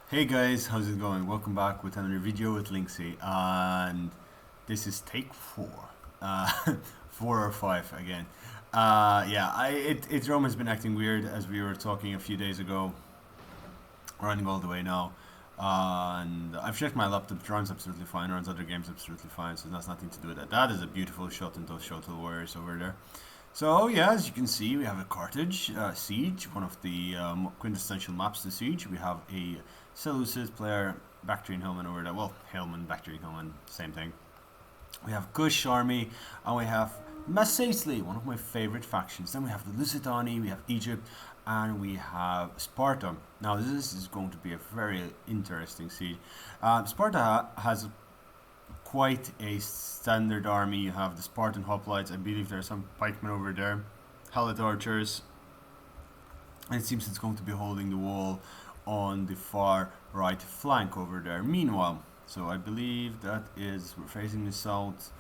Hey guys, how's it going? Welcome back with another video with Linksy, and this is take four, uh, 4 or 5 again. Rome has been acting weird as we were talking a few days ago, running all the way now, and I've checked my laptop. It runs absolutely fine, runs other games absolutely fine, so that's nothing to do with that. That is a beautiful shot in those Total Warriors over there. So yeah, as you can see, we have a Carthage siege, one of the quintessential maps to siege. We have a Seleucid player, Bactrian Hillman over there. Well, Hillman, Bactrian Hillman, same thing. We have Kush army, and we have Massaisli, one of my favorite factions. Then we have the Lusitani, we have Egypt, and we have Sparta. Now this is going to be a very interesting siege. Sparta has quite a standard army. You have the Spartan hoplites. I believe there are some pikemen over there, Helot archers, and it seems it's going to be holding the wall on the far right flank over there. Meanwhile, so I believe that is, we're facing the south.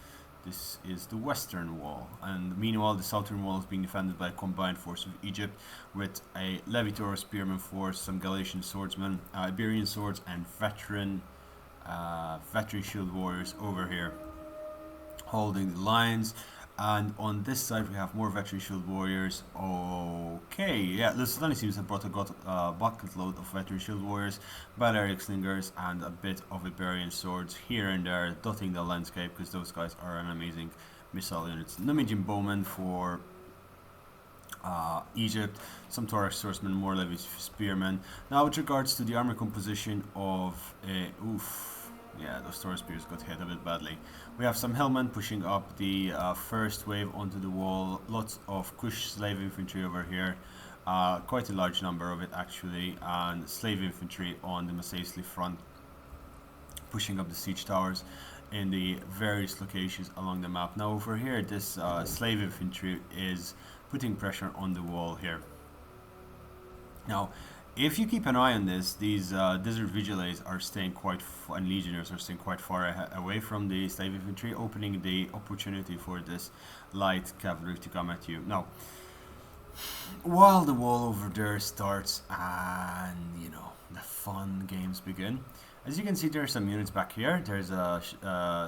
This is the western wall, and meanwhile the southern wall is being defended by a combined force of Egypt with a Levitor spearman force, some Galatian swordsmen, Iberian swords, and veteran shield warriors over here holding the lines. And on this side we have more veteran shield warriors. Okay, yeah, Lusitani seems to have brought a bucket load of veteran shield warriors, Balearic slingers, and a bit of Iberian swords here and there dotting the landscape, because those guys are an amazing missile units. Numidian bowmen for Egypt, some Taurus swordsmen, more Levy spearmen. Now with regards to the armor composition of yeah, those Taurus spears got hit a bit badly. We have some hillmen pushing up the first wave onto the wall. Lots of Kush slave infantry over here. Quite a large number of it actually. And slave infantry on the Massaisli front, pushing up the siege towers in the various locations along the map. Now over here, this slave infantry is putting pressure on the wall here. Now, if you keep an eye on this, these desert vigiles are staying and legionnaires are staying quite far away from the slave infantry, opening the opportunity for this light cavalry to come at you. Now, while the wall over there starts and, you know, the fun games begin, as you can see, there are some units back here. There's a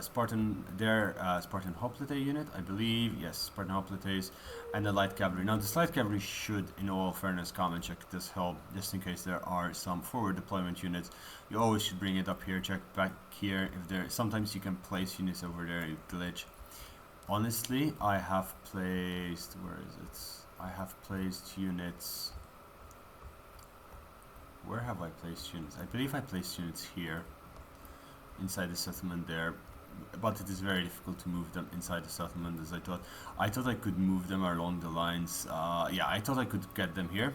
Spartan there, Spartan hoplite unit, I believe. Yes, Spartan hoplites, and the light cavalry. Now, this light cavalry should, in all fairness, come and check this hill, just in case there are some forward deployment units. You always should bring it up here, check back here. If there, sometimes you can place units over there, you glitch. Honestly, I have placed, where is it? I have placed units. Where have I placed units? I believe I placed units here, inside the settlement there, but it is very difficult to move them inside the settlement as I thought. I thought I could move them along the lines. Yeah, I thought I could get them here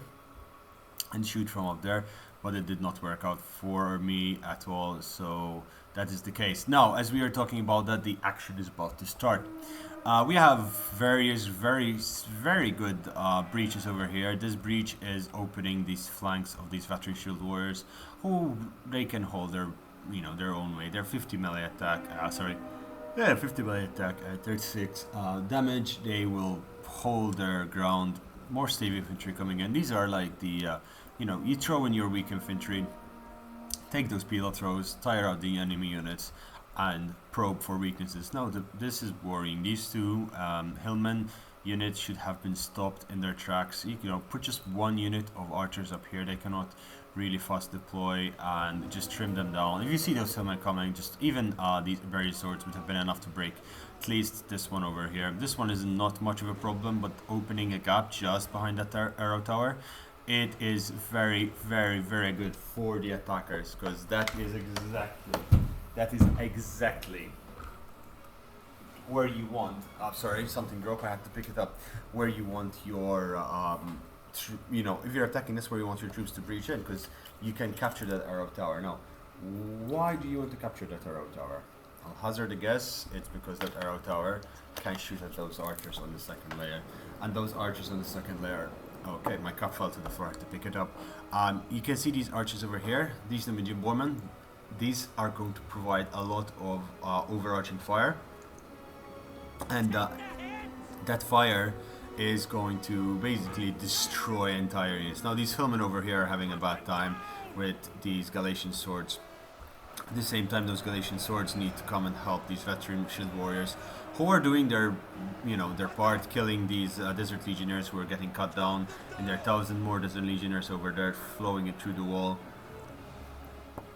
and shoot from up there, but it did not work out for me at all, so that is the case. Now, as we are talking about that, the action is about to start. We have various very good breaches over here. This breach is opening these flanks of these veteran shield warriors, who they can hold their, you know, their own way. They're 50 melee attack, 50 melee attack at 36 damage. They will hold their ground. More slave infantry coming in. These are like the, you know, you throw in your weak infantry, take those payload throws, tire out the enemy units, and probe for weaknesses. Now, this is worrying. These two Hillman units should have been stopped in their tracks. You know, put just one unit of archers up here. They cannot really fast deploy, and just trim them down. If you see those Hillmen coming, just even these buried swords would have been enough to break at least this one over here. This one is not much of a problem, but opening a gap just behind that arrow tower, it is very good for the attackers, because that is exactly where you want. Sorry, something broke. I had to pick it up. Where you want your, you know, if you're attacking this, where you want your troops to breach in, because you can capture that arrow tower. Now, why do you want to capture that arrow tower? I'll hazard a guess. It's because that arrow tower can shoot at those archers on the second layer, and those archers on the second layer. Okay, my cup fell to the floor. I had to pick it up. You can see these archers over here. These Numidian bowmen. These are going to provide a lot of overarching fire, and that fire is going to basically destroy entire units. Now these hillmen over here are having a bad time. with these Galatian swords. At the same time, those Galatian swords need to come and help these veteran shield warriors who are doing their, their part, killing these desert legionnaires who are getting cut down, and there are 1,000 more desert legionnaires over there flowing it through the wall.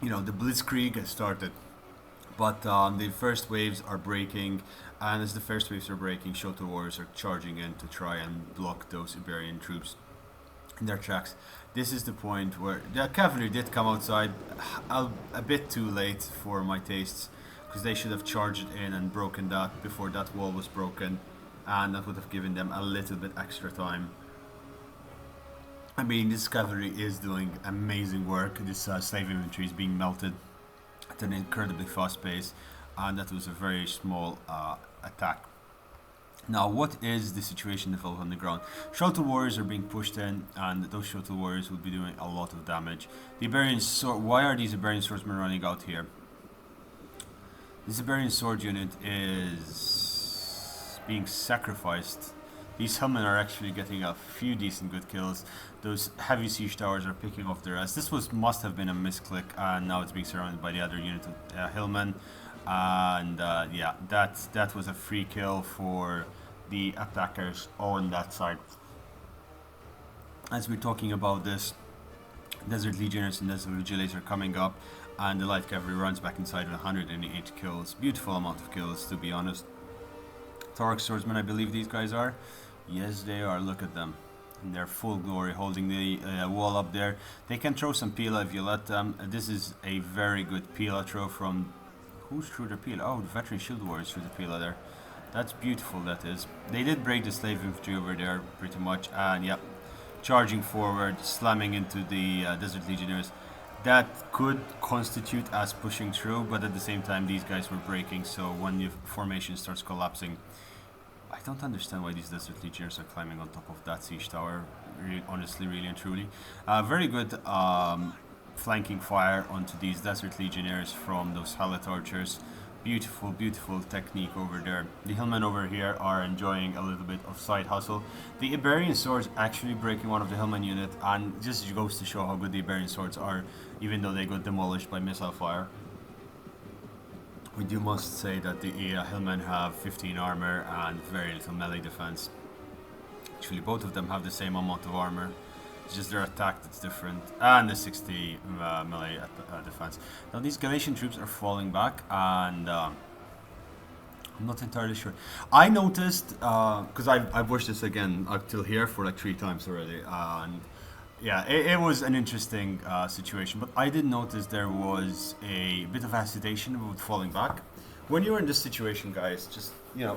The blitzkrieg has started, but the first waves are breaking, and as the first waves are breaking, Shoto warriors are charging in to try and block those Iberian troops in their tracks. This is the point where the cavalry did come outside a bit too late for my tastes, because they should have charged in and broken that before that wall was broken, and that would have given them a little bit extra time. I mean, this cavalry is doing amazing work. This slave infantry is being melted at an incredibly fast pace, and that was a very small attack. Now, what is the situation developed on the ground? Shoto warriors are being pushed in, and those Shoto warriors will be doing a lot of damage. The Iberian sword. Why are these Iberian swordsmen running out here? This Iberian sword unit is being sacrificed. These Hillmen are actually getting a few decent good kills. Those heavy siege towers are picking off the rest. This must have been a misclick, and now it's being surrounded by the other unit of Hillmen. And yeah, that was a free kill for the attackers on that side. As we're talking about this, Desert Legionnaires and Desert Vigiles are coming up, and the light cavalry runs back inside with 108 kills. Beautiful amount of kills, to be honest. Thorax swordsmen, I believe these guys are. Yes, they are. Look at them in their full glory, holding the wall up there. They can throw some Pila if you let them. This is a very good Pila throw from... Who's through the Pila? Oh, the veteran shield warriors through the Pila there. That's beautiful, that is. They did break the slave infantry over there, pretty much. And yeah, charging forward, slamming into the Desert Legionnaires. That could constitute as pushing through, but at the same time, these guys were breaking. So when the formation starts collapsing, I don't understand why these Desert Legionnaires are climbing on top of that siege tower. Honestly, really and truly. Very good flanking fire onto these Desert Legionnaires from those Hallet archers. Beautiful, beautiful technique over there. The Hillmen over here are enjoying a little bit of side hustle. The Iberian swords actually breaking one of the Hillmen unit, and just goes to show how good the Iberian swords are, even though they got demolished by missile fire. We do must say that the Hillmen have 15 armor and very little melee defense. Actually, both of them have the same amount of armor. It's just their attack that's different, and the 60 melee defense. Now these Galatian troops are falling back, and I'm not entirely sure. I noticed, because I've watched this again up till here for like 3 times already, and yeah, it was an interesting situation. But I did notice there was a bit of hesitation about falling back. When you're in this situation, guys, just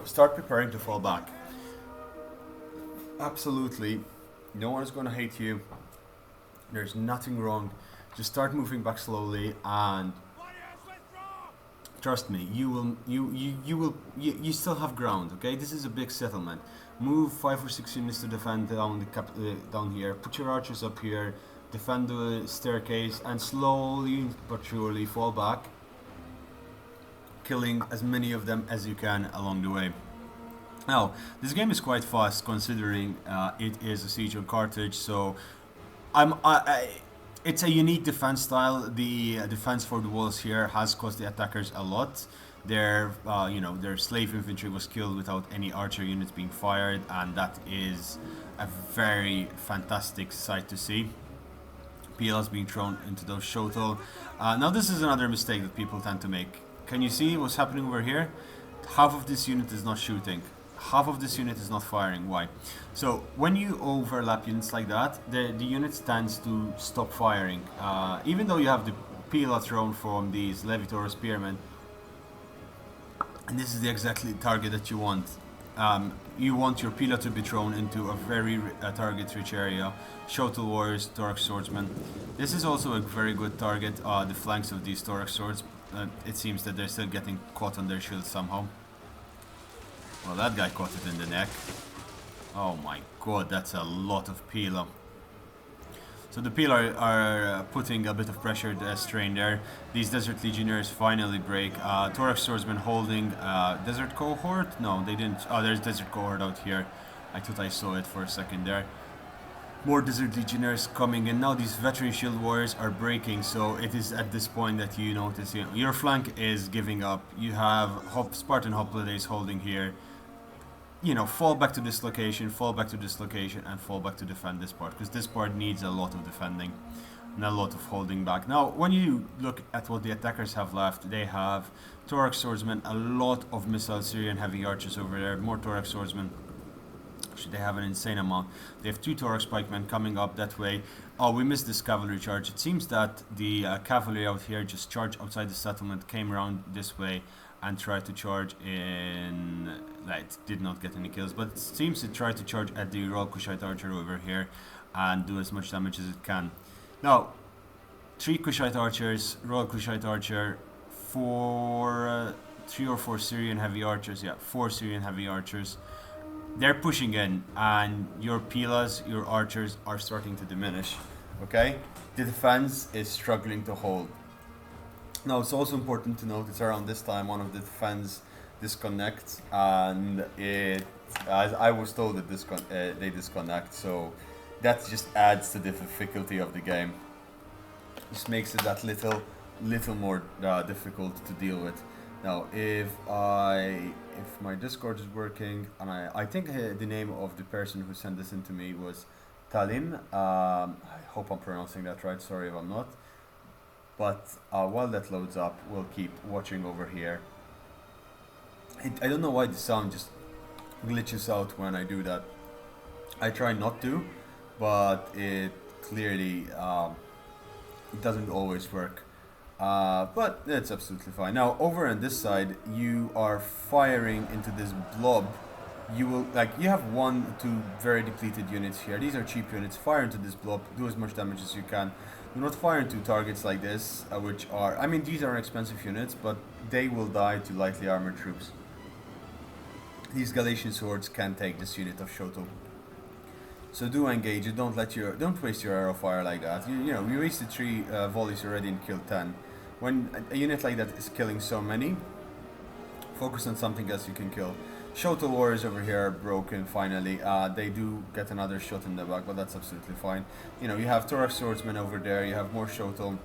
start preparing to fall back. Absolutely. No one is going to hate you. There's nothing wrong. Just start moving back slowly, and trust me, you still have ground. Okay, this is a big settlement. Move 5 or 6 units to defend down here. Put your archers up here. Defend the staircase, and slowly but surely fall back, killing as many of them as you can along the way. Now, this game is quite fast considering it is a siege on Carthage, so it's a unique defense style. The defense for the walls here has cost the attackers a lot. Their slave infantry was killed without any archer units being fired, and that is a very fantastic sight to see. PLs being thrown into those Shoto. Now this is another mistake that people tend to make. Can you see what's happening over here? Half of this unit is not shooting. Half of this unit is not firing. Why? So when you overlap units like that, the unit tends to stop firing. Even though you have the Pila thrown from these Levitor spearmen, and this is the exactly target that you want. You want your Pila to be thrown into a very target-rich area. Shoto warriors, Thorax swordsmen. This is also a very good target. The flanks of these Thorax swords. It seems that they're still getting caught on their shields somehow. Well, that guy caught it in the neck. Oh my god, that's a lot of Pila. So the Pila are putting a bit of pressure, strain there. These Desert Legionnaires finally break. Thorax swordsmen holding Desert Cohort? No, they didn't. Oh, there's Desert Cohort out here. I thought I saw it for a second there. More Desert Legionnaires coming in. Now these Veteran Shield Warriors are breaking, so it is at this point that you notice, you know, your flank is giving up. You have Spartan Hoplites holding here. You know, fall back to this location, fall back to this location, and fall back to defend this part, because this part needs a lot of defending and a lot of holding back. Now, when you look at what the attackers have left, they have Thorax Swordsmen, a lot of Missile Syrian Heavy Archers over there, more Thorax Swordsmen. Actually, they have an insane amount. They have 2 Thorax Pikemen coming up that way. Oh, we missed this cavalry charge. It seems that the cavalry out here just charged outside the settlement, came around this way, and tried to charge in, like, did not get any kills, but it seems to try to charge at the Royal Kushite Archer over here and do as much damage as it can. Now, 3 Kushite Archers, Royal Kushite Archer, 3 or 4 Syrian Heavy Archers, yeah, 4 Syrian Heavy Archers. They're pushing in, and your Pilas, your Archers, are starting to diminish, okay? The defense is struggling to hold. Now, it's also important to note it's around this time one of the defense disconnects, and as I was told that they disconnect, so that just adds to the difficulty of the game. Just makes it that little more difficult to deal with. Now, if my Discord is working, and I think the name of the person who sent this in to me was Talim. I hope I'm pronouncing that right. Sorry if I'm not. But while that loads up, we'll keep watching over here. I don't know why the sound just glitches out when I do that. I try not to, but it clearly it doesn't always work. But it's absolutely fine. Now, over on this side, you are firing into this blob. You have 1, 2 very depleted units here. These are cheap units. Fire into this blob. Do as much damage as you can. Do not fire into targets like this, which are... I mean, these are expensive units, but they will die to lightly armored troops. These Galatian swords can take this unit of Shoto. So do engage it. Don't waste your arrow fire like that. You know, we wasted 3 volleys already and killed 10. When a unit like that is killing so many, focus on something else you can kill. Shoto warriors over here are broken finally. They do get another shot in the back, but that's absolutely fine. You know, you have Thorax swordsmen over there, you have more Shoto.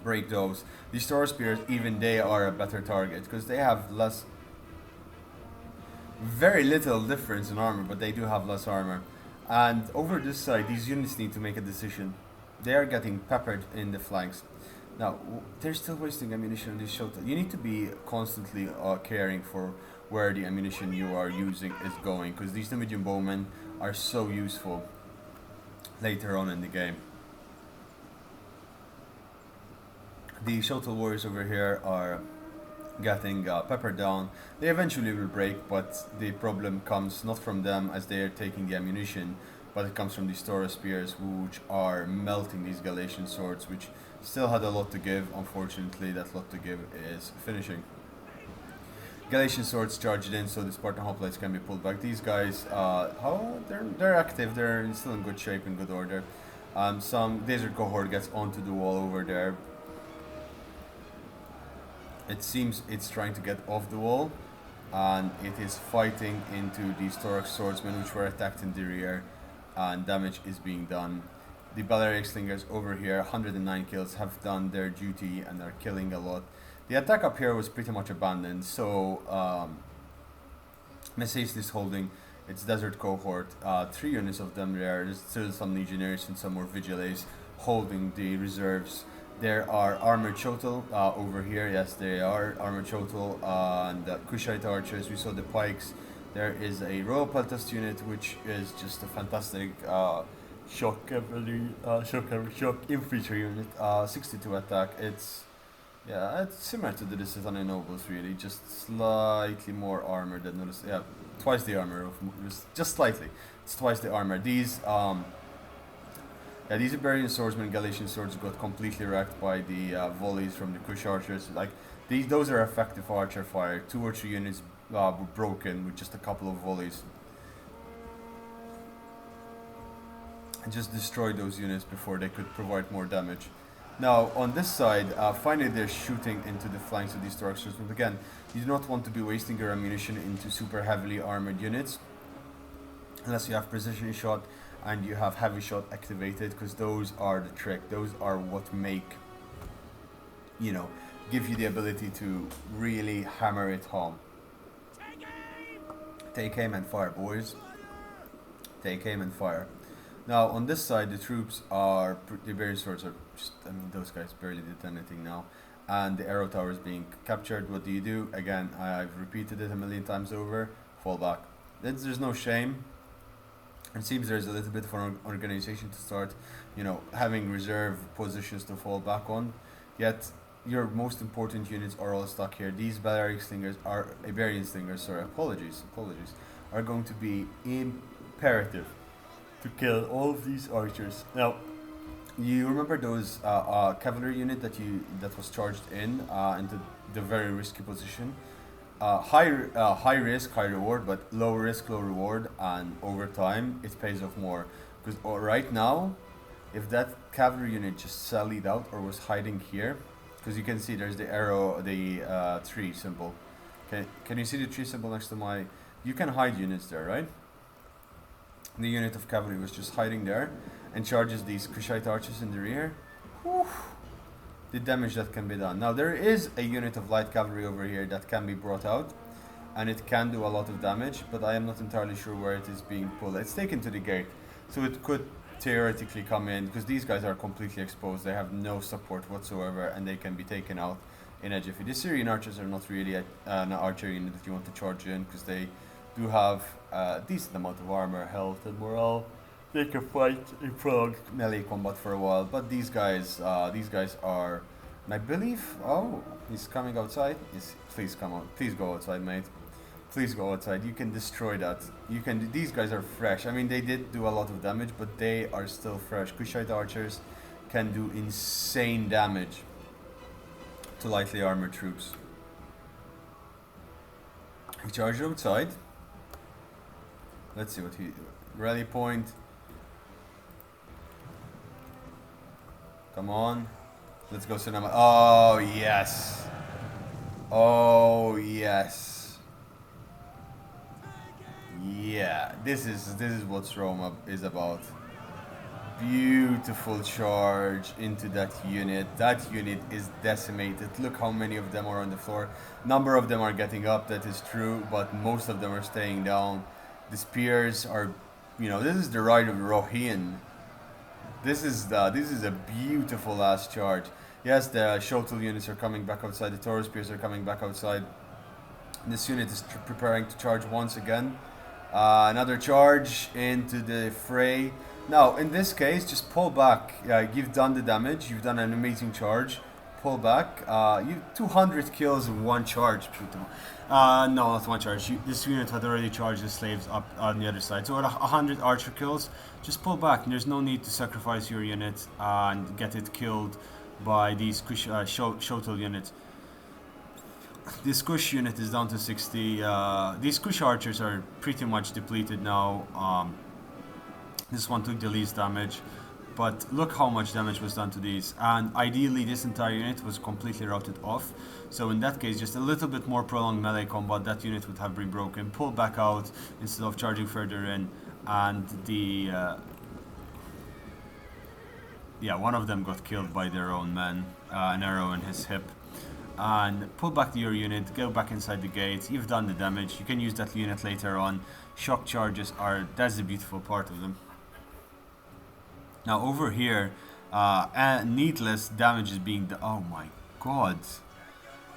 Break those. These Taurus spears, even they are a better target, because they have very little difference in armor, but they do have less armor. And over this side, these units need to make a decision. They are getting peppered in the flanks. Now, they're still wasting ammunition on these Shoto. You need to be constantly caring for where the ammunition you are using is going, because these Numidian bowmen are so useful later on in the game. The Shoto warriors over here are getting peppered down. They eventually will break, but the problem comes not from them as they are taking the ammunition, but it comes from these Taurus spears, which are melting these Galatian swords, which still had a lot to give. Unfortunately, that lot to give is finishing. Galatian swords charged in, so the Spartan hoplites can be pulled back. These guys, they're active. They're still in good shape, in good order. Some desert cohort gets onto the wall over there. It seems it's trying to get off the wall, and it is fighting into these Thorax swordsmen, which were attacked in the rear, and damage is being done. The Balearic slingers over here, 109 kills, have done their duty and are killing a lot. The attack up here was pretty much abandoned, so Messace is holding its desert cohort, 3 units of them there. There's still some legionnaires and some more vigiles holding the reserves. There are armored Chotal over here, yes they are, armored Chotal and Kushite archers. We saw the pikes. There is a Royal Peltast unit, which is just a fantastic shock infantry unit, 62 attack. It's similar to the Lusitania Nobles really, just slightly more armor than the twice the armor just slightly. It's twice the armor. These these Iberian swordsmen, Galatian swords, got completely wrecked by the volleys from the Kush archers. Like those are effective archer fire. 2 or 3 units were broken with just a couple of volleys. And just destroyed those units before they could provide more damage. Now on this side, finally they're shooting into the flanks of these Thorax swordsmen. Again, you do not want to be wasting your ammunition into super heavily armored units unless you have precision shot and you have heavy shot activated, because those are the trick. Those are what make, you know, give you the ability to really hammer it home. Take aim and fire, boys. Take aim and fire. Now on this side, the troops are, the Iberian swords are just, I mean, those guys barely did anything now. And the arrow tower is being captured. What do? Again, I've repeated it a million times over. Fall back. There's no shame. It seems there's a little bit of an organization to start, you know, having reserve positions to fall back on. Yet your most important units are all stuck here. These Iberian slingers, sorry, apologies, are going to be imperative to kill all of these archers. Now, you remember those cavalry unit that was charged into the very risky position. High risk, high reward, but low risk, low reward, and over time it pays off more. Because right now, if that cavalry unit just sallied out or was hiding here, because you can see there's the arrow, the tree symbol. Can you see the tree symbol next to my? You can hide units there, right? The unit of cavalry was just hiding there and charges these Kushite archers in the rear. Whew. The damage that can be done. Now there is a unit of light cavalry over here that can be brought out, and it can do a lot of damage, but I am not entirely sure where it is being pulled. It's taken to the gate, so it could theoretically come in, because these guys are completely exposed. They have no support whatsoever, and they can be taken out in a jiffy. The Syrian archers are not really an archer unit that you want to charge in, because they do have a decent amount of armor, health, and morale. They can fight in prolonged melee combat for a while, but these guys are, and I believe, oh, he's coming outside. Yes, please come on, please go outside, mate. Please go outside. You can destroy that. You can. These guys are fresh. I mean, they did do a lot of damage, but they are still fresh. Kushite archers can do insane damage to lightly armored troops. He charged outside. Let's see what he. Rally point. Come on. Let's go cinema. Oh yes. Oh yes. Yeah. This is what Roma is about. Beautiful charge into that unit. That unit is decimated. Look how many of them are on the floor. Number of them are getting up, that is true, but most of them are staying down. The spears are, you know, this is the ride of Rohirrim. This is a beautiful last charge. Yes, the Shotel units are coming back outside. The Tauros spears are coming back outside. This unit is preparing to charge once again. Another charge into the fray. Now, in this case, just pull back. You've done the damage. You've done an amazing charge. Pull back. You 200 kills in one charge. No, not one charge. This unit had already charged the slaves up on the other side. So at 100 archer kills, just pull back. And there's no need to sacrifice your unit and get it killed by these Shotel units. This Kush unit is down to 60. These Kush archers are pretty much depleted now. This one took the least damage, but look how much damage was done to these. And ideally, this entire unit was completely routed off. So in that case, just a little bit more prolonged melee combat, that unit would have been broken. Pull back out instead of charging further in. And the one of them got killed by their own men, an arrow in his hip. And pull back to your unit, go back inside the gate. You've done the damage. You can use that unit later on. Shock charges that's the beautiful part of them. Now over here, needless damage is being done. Oh my god.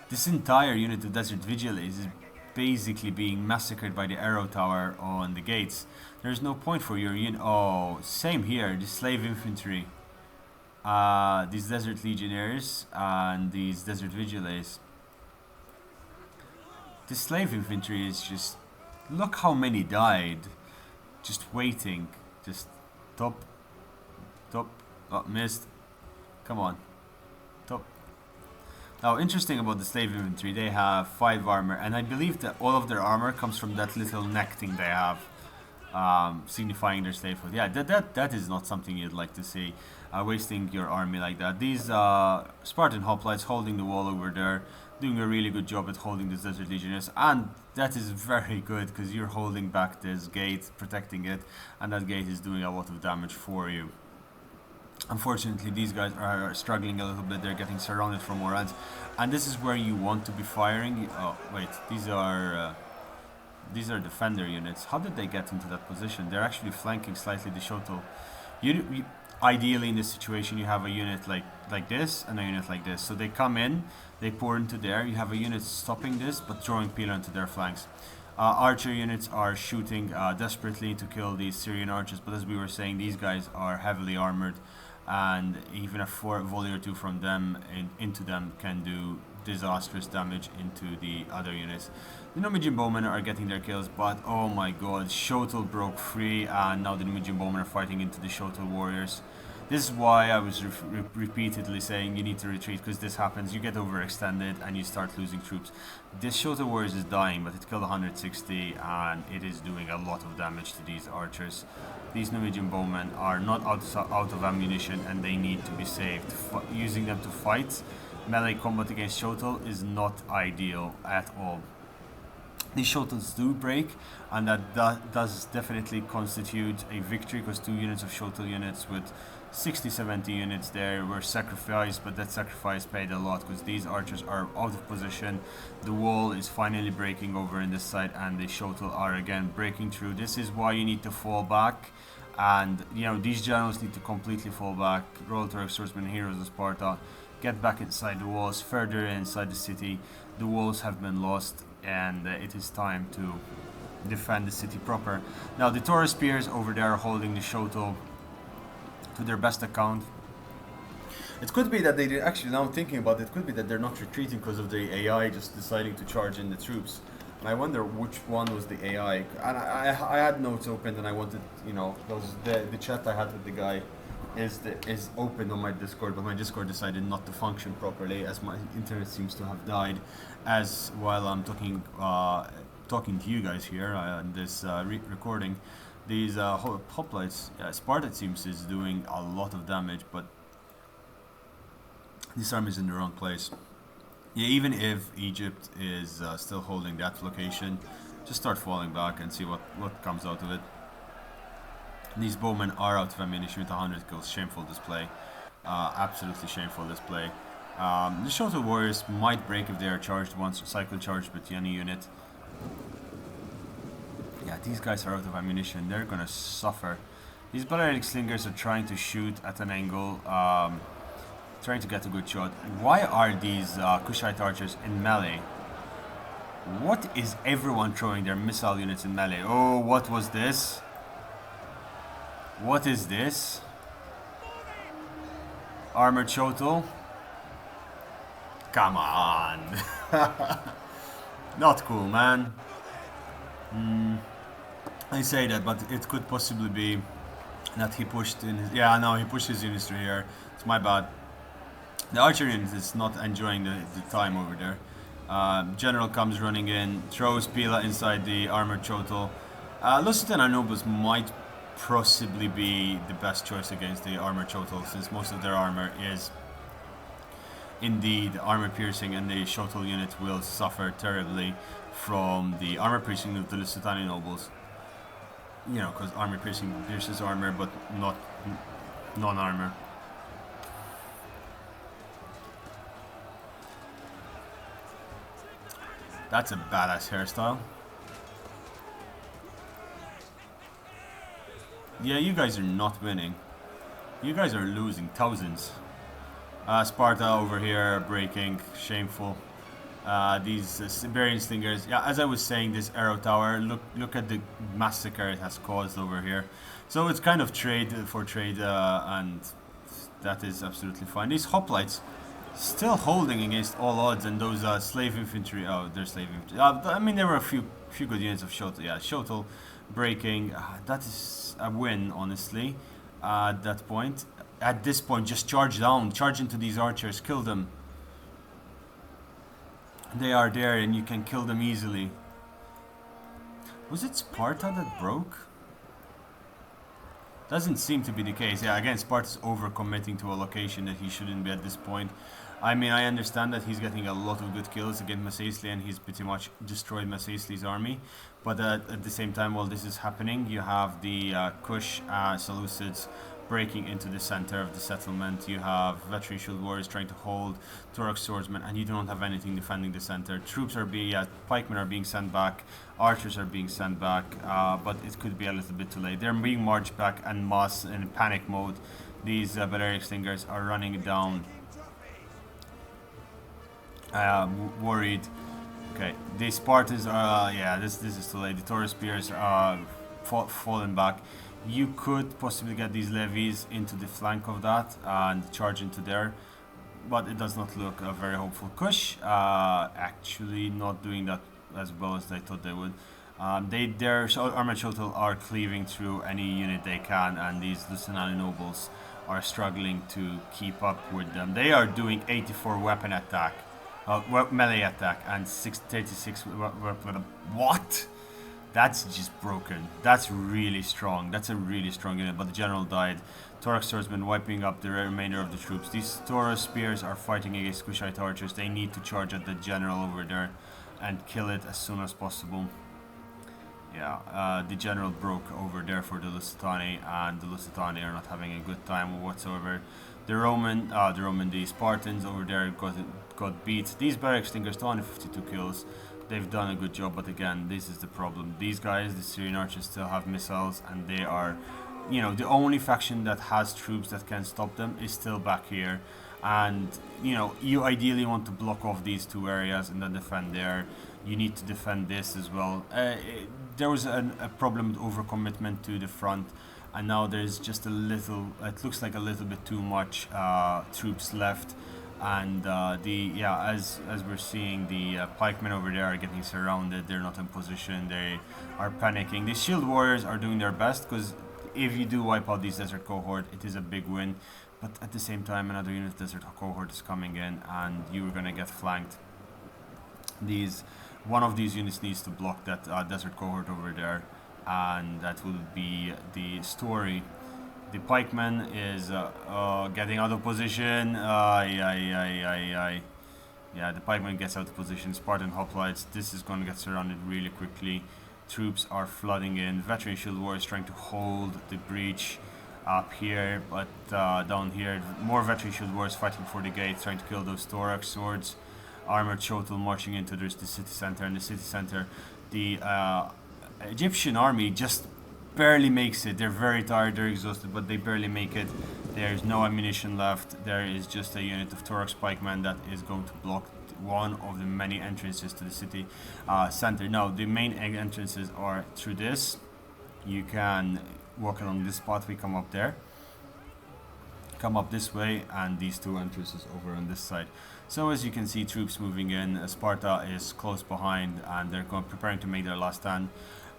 This entire unit of Desert Vigiles is basically being massacred by the arrow tower on the gates. There's no point for your unit. Oh, same here, the slave infantry. These Desert Legionnaires and these Desert Vigiles. The slave infantry is just... Look how many died. Just waiting. Just top. Oh, missed. Come on. Top. Now, interesting about the slave infantry, they have 5 armor, and I believe that all of their armor comes from that little neck thing they have. signifying their statehood. Yeah, that is not something you'd like to see, wasting your army like that. These Spartan hoplites holding the wall over there, doing a really good job at holding the Desert Legionnaires, and that is very good because you're holding back this gate, protecting it, and that gate is doing a lot of damage for you. Unfortunately, these guys are struggling a little bit. They're getting surrounded from all ends, and this is where you want to be firing. Oh wait, these are defender units. How did they get into that position? They're actually flanking slightly the Shoto. Ideally, in this situation, you have a unit like this and a unit like this. So they come in, they pour into there. You have a unit stopping this, but throwing Pila into their flanks. Archer units are shooting desperately to kill these Syrian archers, but as we were saying, these guys are heavily armored, and even a volley or two from them into them can do disastrous damage into the other units. The Norwegian bowmen are getting their kills, but oh my god, Shotel broke free, and now the Norwegian bowmen are fighting into the Shotel warriors. This is why I was repeatedly saying you need to retreat, because this happens, you get overextended and you start losing troops. This Shotel warriors is dying, but it killed 160 and it is doing a lot of damage to these archers. These Norwegian bowmen are not out of ammunition and they need to be saved. Using them to fight melee combat against Shotel is not ideal at all. These Shotels do break, and that does definitely constitute a victory, because 2 units of Shotel units with 60-70 units there were sacrificed, but that sacrifice paid a lot because these archers are out of position. The wall is finally breaking over in this side, and the Shotel are again breaking through. This is why you need to fall back, and you know, these generals need to completely fall back. Royal Turk Swordsmen, Heroes of Sparta, get back inside the walls, further inside the city. The walls have been lost, and it is time to defend the city proper. Now the Taurus Spears over there are holding the Shoto to their best account. It could be that they did, actually, now I'm thinking about it, it could be that they're not retreating because of the AI just deciding to charge in the troops. And I wonder which one was the AI. And I had notes open, and I wanted, you know, the chat I had with the guy is open on my Discord, but my Discord decided not to function properly as my internet seems to have died. As while I'm talking to you guys here on this recording, these hoplites, Sparta it seems is doing a lot of damage, but this army is in the wrong place. Yeah, even if Egypt is still holding that location, just start falling back and see what comes out of it. These bowmen are out of ammunition with 100 kills. Shameful display. Absolutely shameful display. The Shoto warriors might break if they are charged once, cycle charged with any unit. Yeah, these guys are out of ammunition. They're gonna suffer. These Balearic slingers are trying to shoot at an angle, trying to get a good shot. Why are these Kushite archers in melee? What is everyone throwing their missile units in melee? Oh, what was this? What is this? Armored Shoto? Come on! Not cool, man. I say that, but it could possibly be that he pushed in his... Yeah, no, he pushed his units through here. It's my bad. The archer unit is not enjoying the time over there. General comes running in, throws Pila inside the armored Shoto. Lusitania Nobles might possibly be the best choice against the armored Shotel, since most of their armor is indeed armor piercing, and the Shotel unit will suffer terribly from the armor piercing of the Lusitania nobles. You know, because armor piercing pierces armor, but not non-armor. That's a badass hairstyle. Yeah, you guys are not winning. You guys are losing thousands. Sparta over here breaking, shameful. These Siberian slingers. Yeah, as I was saying, this arrow tower. Look at the massacre it has caused over here. So it's kind of trade for trade, and that is absolutely fine. These hoplites still holding against all odds, and those slave infantry. Oh, they're slave infantry. I mean, there were a few good units of Shotel. Yeah, Shotel breaking. That is a win, honestly. At that point, at this point, just charge down, charge into these archers, kill them. They are there, and you can kill them easily. Was it Sparta that broke? Doesn't seem to be the case. Yeah, again, Sparta's overcommitting to a location that he shouldn't be at this point. I mean, I understand that he's getting a lot of good kills against Masaisli and he's pretty much destroyed Masaisli's army. But at the same time, while this is happening, you have the Kush Seleucids breaking into the center of the settlement. You have veteran shield warriors trying to hold Turok swordsmen, and you don't have anything defending the center. Troops are being, pikemen are being sent back, archers are being sent back, but it could be a little bit too late. They're being marched back en masse in panic mode. These Balearic Slingers are running down, worried. Okay, the Spartans are, this is too late. The Taurus Spears are falling back. You could possibly get these levies into the flank of that and charge into there, but it does not look very hopeful. Kush actually not doing that as well as they thought they would. Their armored shuttle are cleaving through any unit they can, and these Lucignani nobles are struggling to keep up with them. They are doing 84 weapon attack, melee attack, and 636 weapon. What? That's just broken. That's really strong. That's a really strong unit, but the general died. Torok swordsmen wiping up the remainder of the troops. These Taurus spears are fighting against Kushite archers. They need to charge at the general over there and kill it as soon as possible. Yeah, the general broke over there for the Lusitani, and the Lusitani are not having a good time whatsoever. The Spartans over there got beat. These barrack stinkers, 252 kills. They've done a good job, but again, this is the problem. These guys, the Syrian archers, still have missiles, and they are, the only faction that has troops that can stop them is still back here. And, you ideally want to block off these two areas and then defend there. You need to defend this as well. There was a problem with overcommitment to the front, and now there's just a little, it looks like a little bit too much troops left. And as we're seeing, the pikemen over there are getting surrounded. They're not in position. They are panicking. The shield warriors are doing their best, because if you do wipe out these desert cohort, it is a big win. But at the same time, another unit of desert cohort is coming in, and you're gonna get flanked. One of these units needs to block that desert cohort over there, and that will be the story. The pikeman is getting out of position. Yeah, the pikeman gets out of position. Spartan hoplites. This is going to get surrounded really quickly. Troops are flooding in. Veteran shield warriors trying to hold the breach up here, but down here, more veteran shield warriors fighting for the gate, trying to kill those thorax swords. Armored shuttle marching into the city center. In the city center, the Egyptian army just barely makes it. They're very tired, they're exhausted, but they barely make it. There's no ammunition left. There is just a unit of Thorax pikemen that is going to block one of the many entrances to the city center. Now, the main entrances are through this. You can walk along this path. We come up there, come up this way, and these two entrances over on this side. So as you can see, troops moving in. Sparta is close behind, and they're preparing to make their last stand.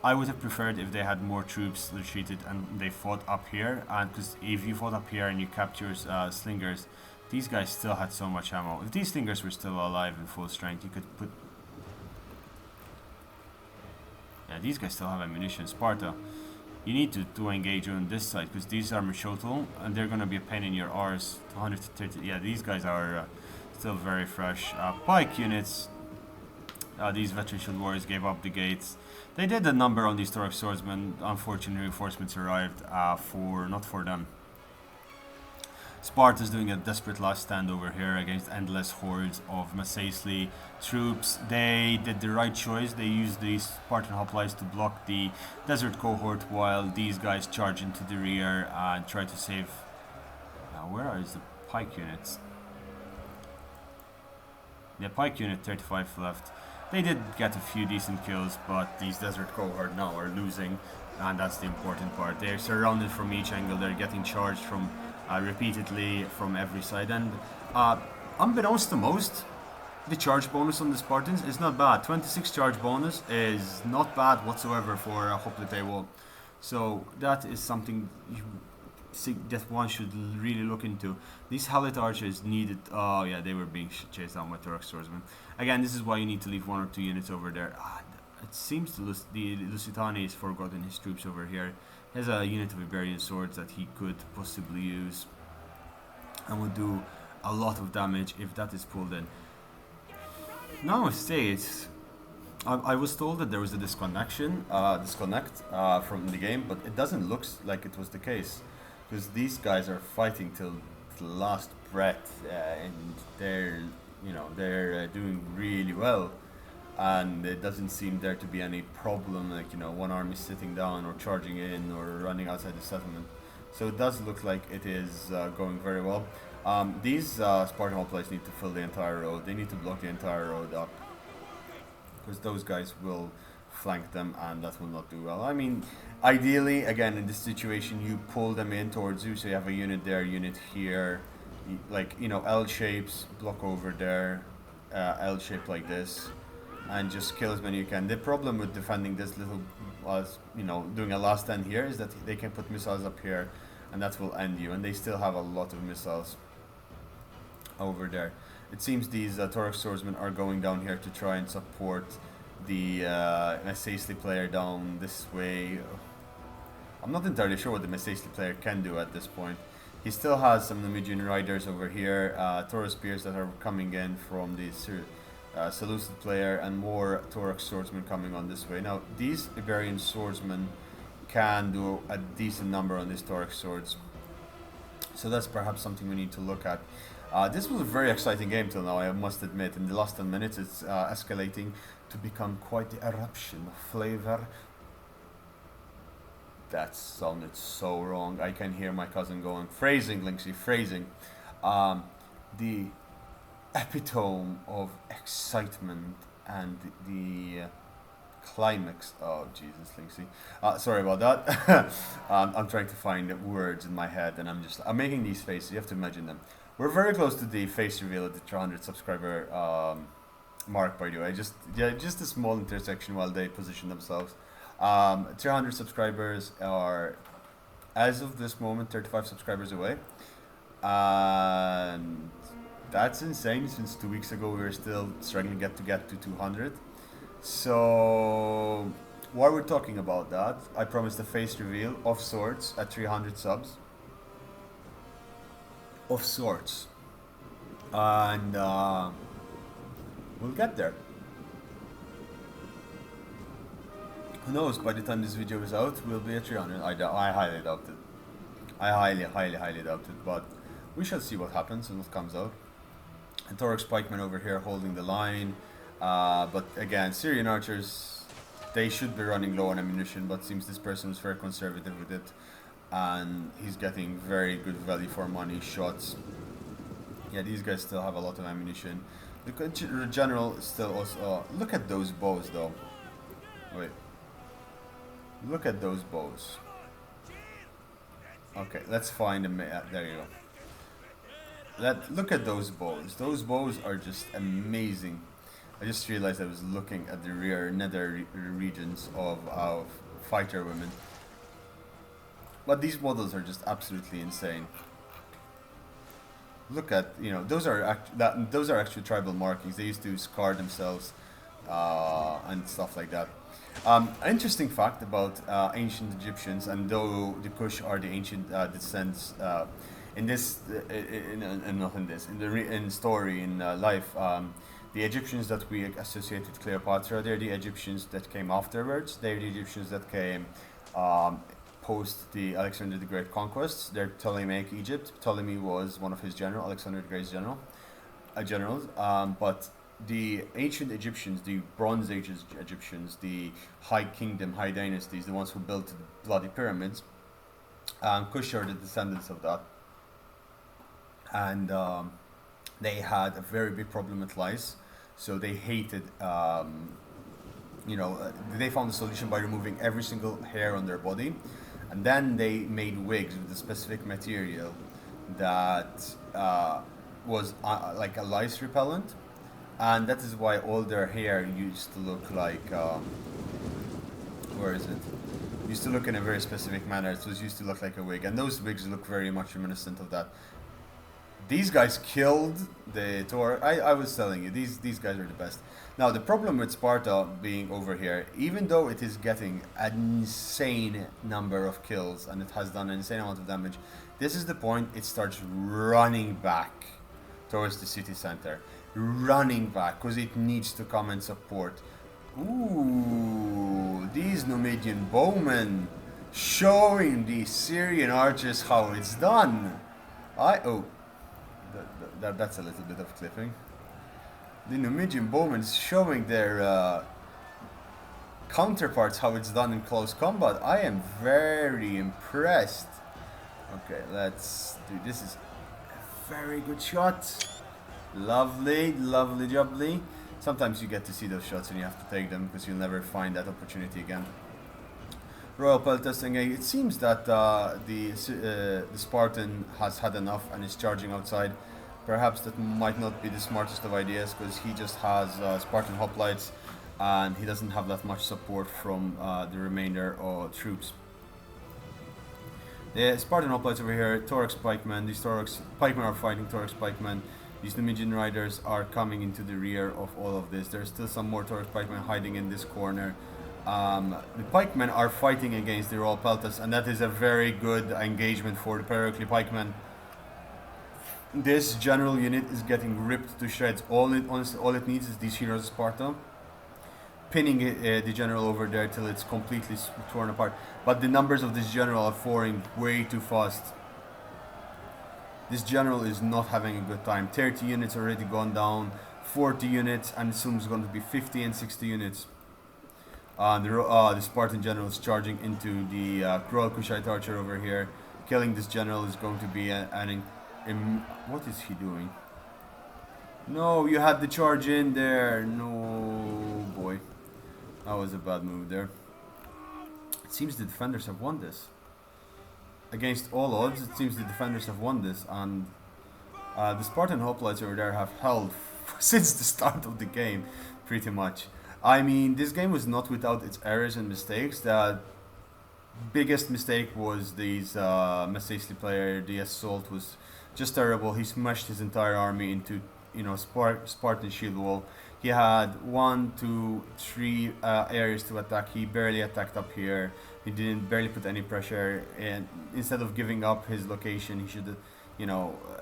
I would have preferred if they had more troops retreated and they fought up here, and because if you fought up here and you capture slingers, these guys still had so much ammo. If these slingers were still alive in full strength, you could put... Yeah, these guys still have ammunition. Sparta, you need to engage on this side, because these are Mishotal, and they're going to be a pain in your arse. 130, yeah, these guys are still very fresh. Pike units, these veteran shield warriors gave up the gates. They did a number on these Thorax swordsmen. Unfortunately, reinforcements arrived not for them. Sparta's doing a desperate last stand over here against endless hordes of Masaisli troops. They did the right choice. They used these Spartan hoplites to block the desert cohort while these guys charge into the rear and try to save... where is the pike units? The pike unit, 35 left. They did get a few decent kills, but these desert cohort now are losing, and that's the important part. They're surrounded from each angle. They're getting charged from repeatedly from every side, and unbeknownst to most, the charge bonus on the Spartans is not bad. 26 charge bonus is not bad whatsoever for a hoplite wall. So that is something that one should really look into. These Halit archers needed... Oh yeah, they were being chased down by Thorax swordsmen. Again, this is why you need to leave 1 or 2 units over there. It seems the Lusitani has forgotten his troops over here. He has a unit of Iberian swords that he could possibly use and would do a lot of damage if that is pulled in. Now I say it. I was told that there was a disconnect from the game, but it doesn't look like it was the case, because these guys are fighting till the last breath, and they're doing really well, and it doesn't seem there to be any problem, like one army sitting down or charging in or running outside the settlement. So it does look like it is going very well. These Spartan hoplites need to fill the entire road. They need to block the entire road up, because those guys will flank them, and that will not do well. I mean, ideally, again, in this situation, you pull them in towards you, so you have a unit there, unit here, like, L shapes, block over there, L shape like this, and just kill as many you can. The problem with defending this little, doing a last stand here, is that they can put missiles up here, and that will end you, and they still have a lot of missiles over there. It seems these Thorax swordsmen are going down here to try and support the Messaisli player down this way. I'm not entirely sure what the Messaisli player can do at this point. He still has some Numidian riders over here, Taurus spears that are coming in from the Seleucid player, and more Thorax swordsmen coming on this way. Now, these Iberian swordsmen can do a decent number on these Thorax swords, so that's perhaps something we need to look at. This was a very exciting game till now, I must admit. In the last 10 minutes, it's escalating to become quite the eruption of flavor. That sounded so wrong. I can hear my cousin going, phrasing, Linksy, phrasing. The epitome of excitement and the climax. Oh, Jesus, Linksy. Sorry about that. I'm trying to find words in my head, and I'm making these faces. You have to imagine them. We're very close to the face reveal at the 300 subscriber mark, by the way. Just a small intersection while they position themselves. 300 subscribers are, as of this moment, 35 subscribers away. And that's insane. Since 2 weeks ago, we were still struggling to get to 200. So, while we're talking about that, I promised a face reveal of sorts at 300 subs. Of sorts. And we'll get there. Who knows, by the time this video is out, we'll be at 300. I highly doubt it. I highly doubt it, but we shall see what happens and what comes out. And Thorax pikemen over here holding the line. But again, Syrian archers, they should be running low on ammunition, but seems this person was very conservative with it, and he's getting very good value for money shots. Yeah, these guys still have a lot of ammunition. The general still also... look at those bows, though. Wait. Look at those bows. Okay, let's find them. There you go. Look at those bows. Those bows are just amazing. I just realized I was looking at the rear nether regions of fighter women. But these models are just absolutely insane. Look at, those are actually tribal markings. They used to scar themselves and stuff like that. Interesting fact about ancient Egyptians, and though the Kush are the ancient descendants, in life, the Egyptians that we associate with Cleopatra, they're the Egyptians that came afterwards. They're the Egyptians that came post the Alexander the Great conquests. They're Ptolemaic Egypt. Ptolemy was one of his generals, Alexander the Great's generals. But the ancient Egyptians, the Bronze Age Egyptians, the High Kingdom, High Dynasties, the ones who built the bloody pyramids, Kush are the descendants of that. And they had a very big problem with lice, so they hated, they found a solution by removing every single hair on their body, and then they made wigs with a specific material that was like a lice repellent, and that is why all their hair used to look like, used to look in a very specific manner. It used to look like a wig, and those wigs look very much reminiscent of that. These guys killed the Tor. I was telling you, these guys are the best. Now the problem with Sparta being over here, even though it is getting an insane number of kills and it has done an insane amount of damage, this is the point it starts running back towards the city center. Running back, because it needs to come and support. Ooh, these Numidian bowmen showing the Syrian archers how it's done. That's a little bit of clipping. The Numidian bowmen showing their counterparts how it's done in close combat. I am very impressed. Okay, let's do this. Is a very good shot. Lovely, lovely, jubbly. Sometimes you get to see those shots and you have to take them because you'll never find that opportunity again. Royal Peltas, it seems that the Spartan has had enough and is charging outside. Perhaps that might not be the smartest of ideas because he just has Spartan hoplites and he doesn't have that much support from the remainder of troops. The Spartan hoplites over here, Torx pikemen. These Torx pikemen are fighting Torx pikemen. These Numidian riders are coming into the rear of all of this. There's still some more Torx pikemen hiding in this corner. The pikemen are fighting against the Royal Peltas, and that is a very good engagement for the Pericles pikemen. This general unit is getting ripped to shreds. All it needs is these heroes of Sparta pinning the general over there till it's completely torn apart. But the numbers of this general are falling way too fast. This general is not having a good time. 30 units already gone down, 40 units, and soon it's going to be 50 and 60 units. The Spartan general is charging into the Royal Kushite archer over here. Killing this general is going to be what is he doing? No, you had the charge in there. No, boy. That was a bad move there. It seems the defenders have won this. Against all odds, it seems the defenders have won this, and the Spartan hoplites over there have held since the start of the game, pretty much. I mean, this game was not without its errors and mistakes. The biggest mistake was these Massacely player. The assault was just terrible. He smashed his entire army into, Spartan shield wall. He had 1, 2, 3 areas to attack. He barely attacked up here. He didn't barely put any pressure, and instead of giving up his location, he should,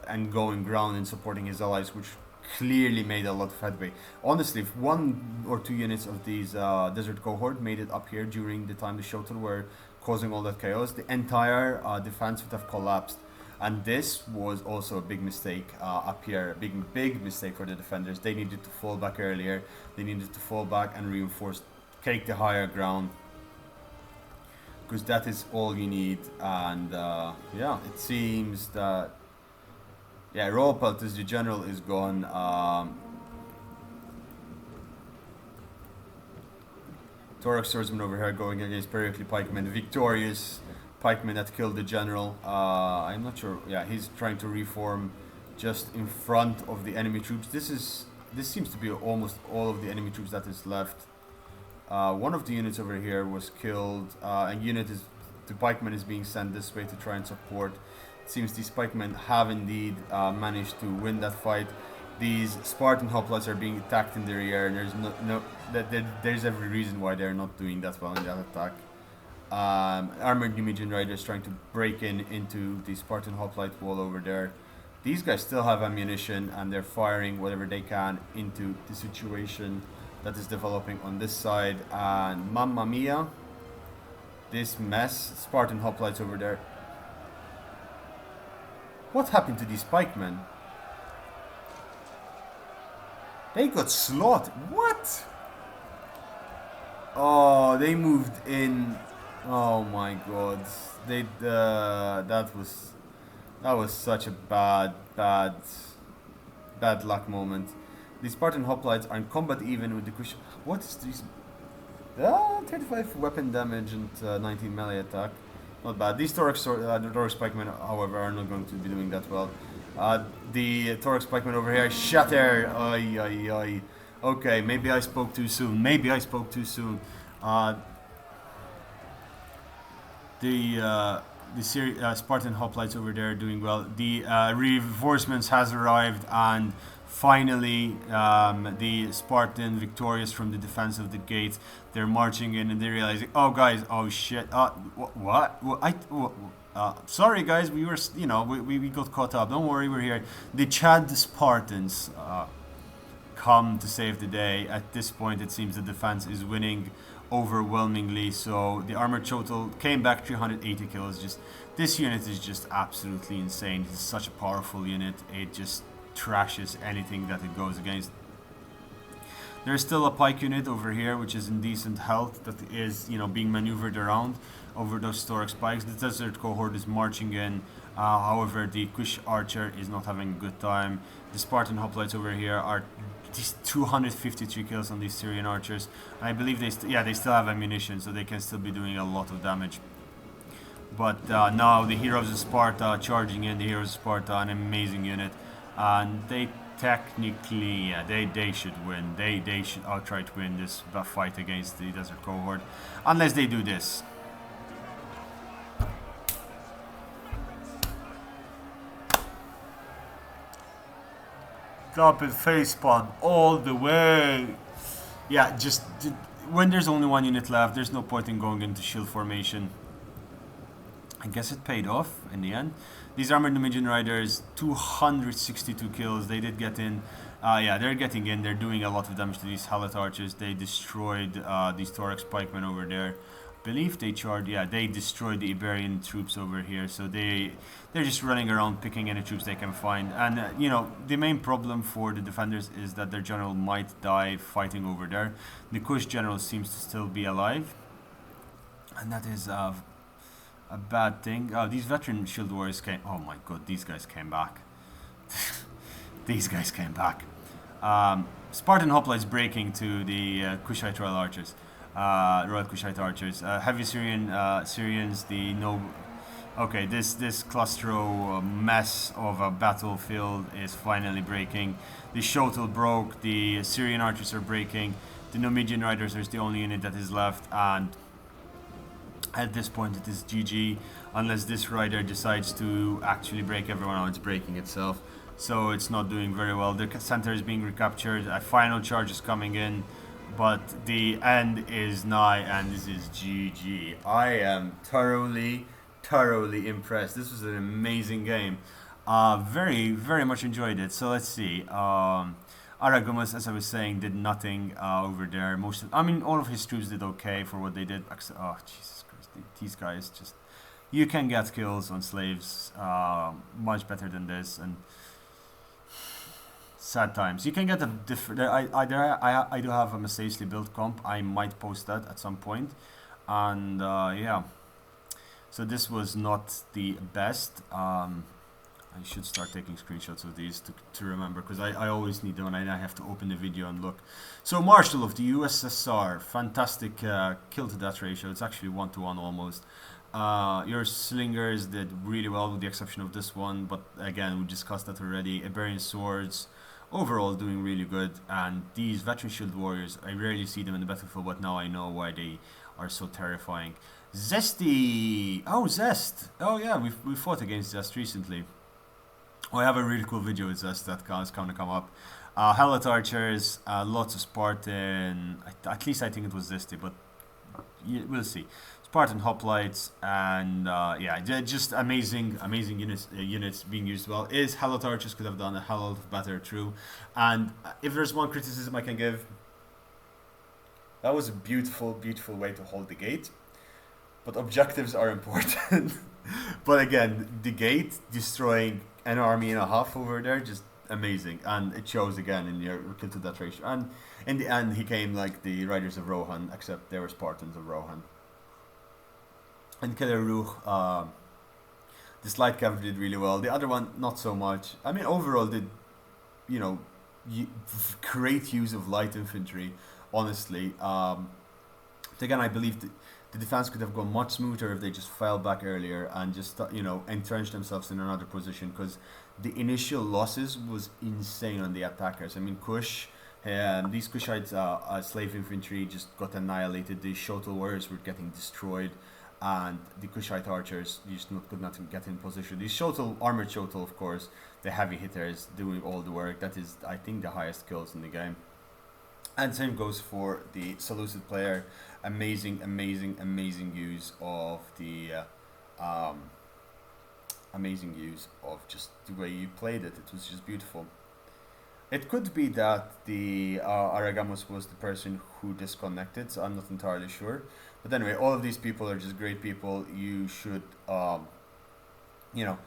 and going ground and supporting his allies, which clearly made a lot of headway. Honestly, if 1 or 2 units of these desert cohort made it up here during the time the Shotel were causing all that chaos, the entire defense would have collapsed. And this was also a big mistake up here, a big mistake for the defenders. They needed to fall back earlier. They needed to fall back and reinforce, take the higher ground, because that is all you need. And yeah, it seems that Royal Peltas, the general, is gone. Torx swordsman over here going against Pericles pikemen, victorious pikeman that killed the general. I'm not sure. Yeah, he's trying to reform just in front of the enemy troops. This seems to be almost all of the enemy troops that is left. One of the units over here was killed. The pikeman is being sent this way to try and support. It seems these pikemen have indeed managed to win that fight. These Spartan hoplites are being attacked in the rear, and there's every reason why they're not doing that well in that attack. Armored Numidian riders trying to break into the Spartan hoplite wall over there. These guys still have ammunition and they're firing whatever they can into the situation that is developing on this side. And mamma mia, this mess. Spartan hoplites over there. What happened to these pikemen? They got slaughtered. What? Oh, they moved in. Oh my god. That was such a bad luck moment. The Spartan hoplites are in combat even with the Kush. What is this? 35 weapon damage and 19 melee attack. Not bad. These Torx pikemen, however, are not going to be doing that well. The Torx pikemen over here shatter. Ay. Okay, maybe I spoke too soon. The Spartan hoplites over there are doing well. The reinforcements has arrived, and Finally, the Spartan victorious from the defense of the gate. They're marching in and they're realizing, oh guys, oh shit, what? Sorry guys, we were, we got caught up. Don't worry, we're here. The Chad Spartans come to save the day. At this point, it seems the defense is winning overwhelmingly. So the armor total came back 380 kills. Just this unit is just absolutely insane. It's such a powerful unit. It just trashes anything that it goes against. There's still a pike unit over here which is in decent health that is being maneuvered around over those Stork spikes. The desert cohort is marching in, however the Kush archer is not having a good time. The Spartan hoplites over here are these 253 kills on these Syrian archers. I believe they still have ammunition, so they can still be doing a lot of damage. But now the Heroes of Sparta charging in. The Heroes of Sparta, an amazing unit. And they technically, they should win. They should outright win this fight against the Desert Cohort, unless they do this. Drop and facepalm all the way. Yeah, just when there's only one unit left, there's no point in going into shield formation. I guess it paid off in the end. These armored Numidian riders, 262 kills. They did get in. They're getting in. They're doing a lot of damage to these Hallet archers. They destroyed these Thorax pikemen over there. I believe they charged. Yeah, they destroyed the Iberian troops over here. So they're just running around picking any troops they can find. And the main problem for the defenders is that their general might die fighting over there. The Kush general seems to still be alive, and that is a bad thing. These veteran shield warriors came. Oh my god, these guys came back. These guys came back. Spartan hoplites breaking to the Kushite Royal Archers. Royal Kushite Archers. Heavy Syrians, the no. Okay, this clustero mess of a battlefield is finally breaking. The Shotel broke. The Syrian archers are breaking. The Numidian riders are the only unit that is left, and at this point it is GG, unless this rider decides to actually break everyone out. It's breaking itself, so it's not doing very well. The center is being recaptured, a final charge is coming in, but the end is nigh, and this is GG. I am thoroughly impressed. This was an amazing game. Very much enjoyed it. So let's see. Aragomas, as I was saying, did nothing over there. All of his troops did okay for what they did. Oh, Jesus Christ. These guys just... You can get kills on slaves much better than this, and... Sad times. You can get a different... I do have a Massacely built comp. I might post that at some point. And, yeah. So this was not the best. I should start taking screenshots of these to remember, because I always need them and I have to open the video and look. So Marshal of the USSR, fantastic kill to death ratio. It's actually 1-to-1 almost. Your slingers did really well with the exception of this one, but again we discussed that already. Iberian swords overall doing really good, and these veteran shield warriors, I rarely see them in the battlefield, but now I know why they are so terrifying. Zesty! Oh, Zest! Oh yeah, we fought against Zest recently. Oh, I have a really cool video with Zest that is going to come up. Hellet archers, lots of Spartan, at least I think it was Zesty, but we'll see. Spartan hoplites, and yeah, just amazing units being used well. Is Hellet archers could have done a hell of better, true. And if there's one criticism I can give, that was a beautiful way to hold the gate. But objectives are important. But again, the gate destroying an army and a half over there, just amazing. And it shows again in your kill to death ratio. And in the end, he came like the Riders of Rohan, except they were Spartans of Rohan. And Killer Ruch, this light cavalry did really well. The other one, not so much. I mean, overall did, great use of light infantry, honestly. Again, I believe the defense could have gone much smoother if they just fell back earlier and just, entrenched themselves in another position, because the initial losses was insane on the attackers. I mean, Kush, these Kushite slave infantry just got annihilated. The Shotel warriors were getting destroyed. and the Kushite archers just could not get in position. The Shotel, armored Shotel, of course, the heavy hitters doing all the work. That is, I think, the highest kills in the game. And same goes for the Seleucid player. Amazing, amazing, amazing use of the amazing use of just the way you played it. It was just beautiful. It could be that the Aragamos was the person who disconnected, so I'm not entirely sure. But anyway, all of these people are just great people. You should, you know,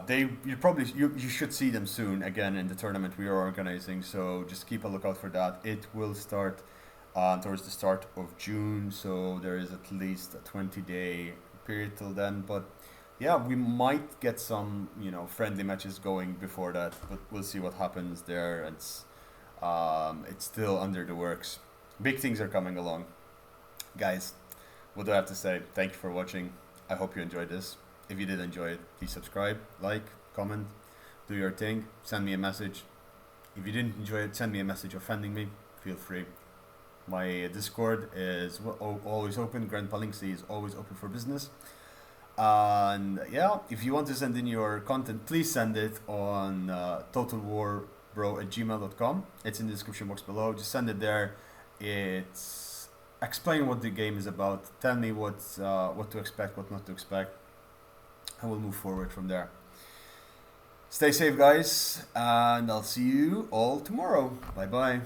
you should see them soon again in the tournament we are organizing. So just keep a lookout for that. It will start towards the start of June, so there is at least a 20-day period till then. But yeah, we might get some, you know, friendly matches going before that, but we'll see what happens there. It's still under the works. Big things are coming along. Guys, what do I have to say? Thank you for watching. I hope you enjoyed this. If you did enjoy it, please subscribe, like, comment, do your thing, send me a message. If you didn't enjoy it, send me a message offending me. Feel free. My Discord is always open. Grand Palinksi is always open for business. And yeah, if you want to send in your content, please send it on totalwarbro@gmail.com. It's in the description box below. Just send it there. It's explain what the game is about. Tell me what to expect, what not to expect, and we'll move forward from there. Stay safe, guys, and I'll see you all tomorrow. Bye bye.